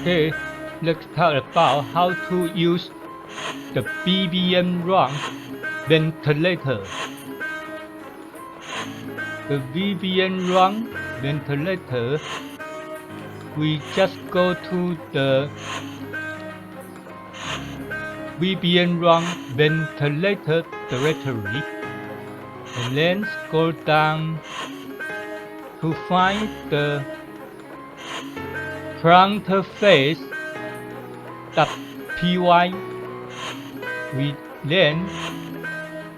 Okay, let's talk about how to use the BVM-Run-Ventilator. The BVM-Run-Ventilator, we just go to the BVM-Run-Ventilator directory and then scroll down to find the front face.py. We then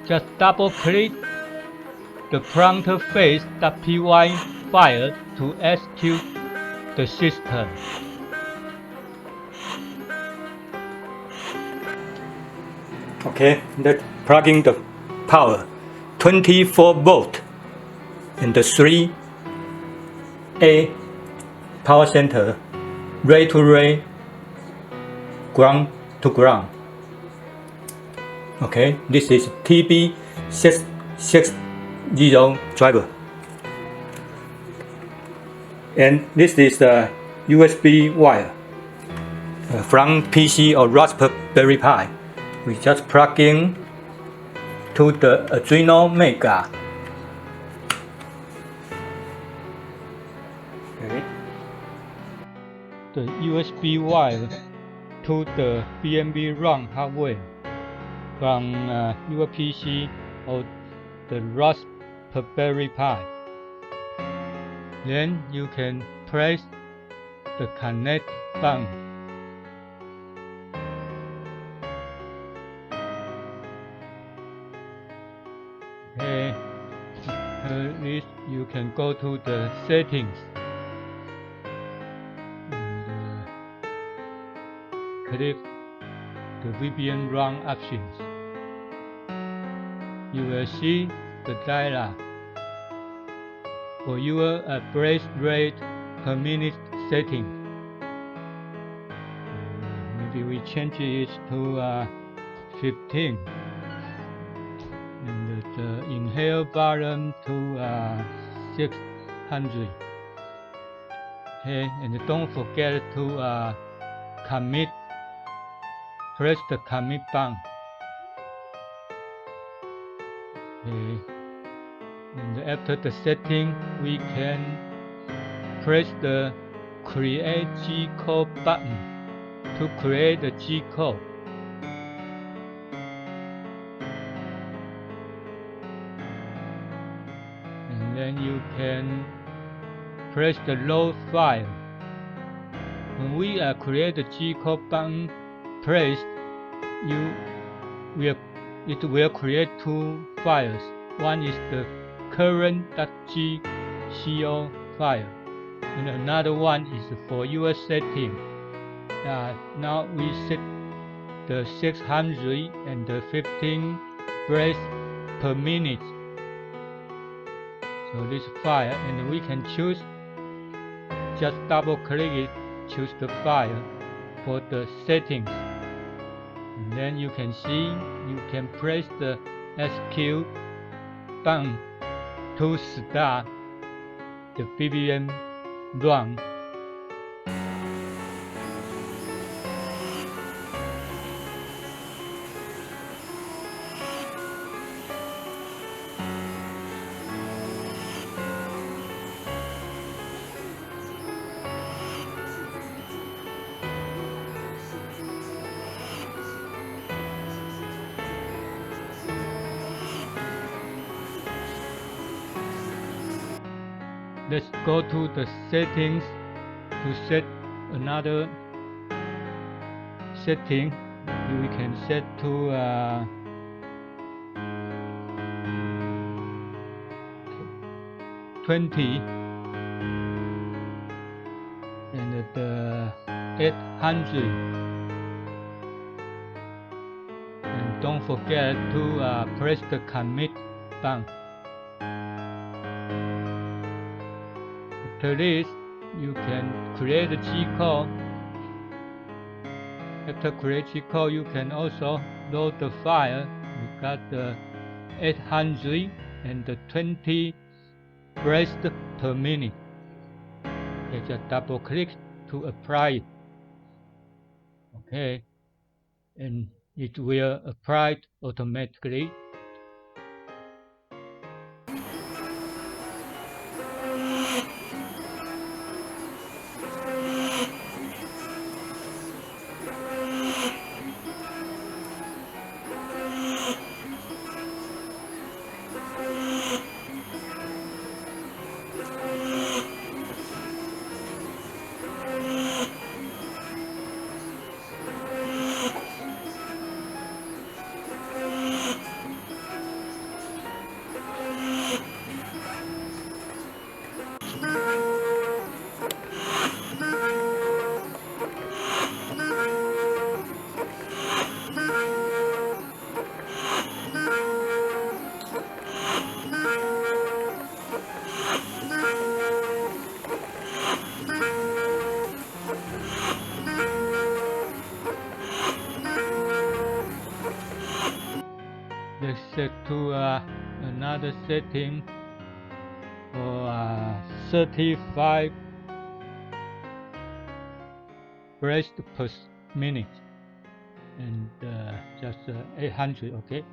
just double click the front face.py file to execute the system. Okay, let's plug in the power 24 volt in the 3A power center, ray to ray, ground to ground. Okay, this is TB660 driver, and this is the USB wire from PC or Raspberry Pi. We just plug in to the Arduino Mega. Okay. The USB wire to the BVM-Run hardware from your PC or the Raspberry Pi. Then you can press the connect button. Okay, this you can go to the settings and click the BVM-Run options. You will see the dialog for your brace rate per minute setting. Maybe we change it to 15. And the inhale volume to 600. Okay, and don't forget to commit. Press the commit button. Okay, and after the setting, we can press the create G code button to create the G code. And then you can press the load file. When we create the G code button pressed, it will create two files. One is the current.gco file, and another one is for your setting. Now we set the 600 and the 15 breaths per minute. So this file, and we can choose, just double click it, choose the file for the settings. And then you can see, you can press the execute button to start the BVM-Run. Let's go to the settings to set another setting. We can set to 20 and the 800. And don't forget to press the commit button. After this, you can create a G code. After create G code, you can also load the file. We got the 800 and the 20 breaths per minute. Okay, just double click to apply it. Okay, and it will apply automatically. Let's set to another setting for 35 breaths per minute, and just 800. Okay,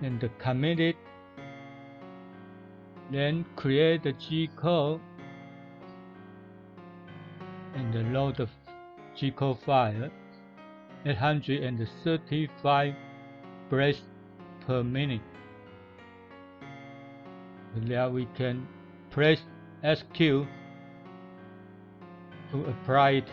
and commit it. Then create the G code and load the G code file. 835 breaths per minute. There we can press SQ to apply it.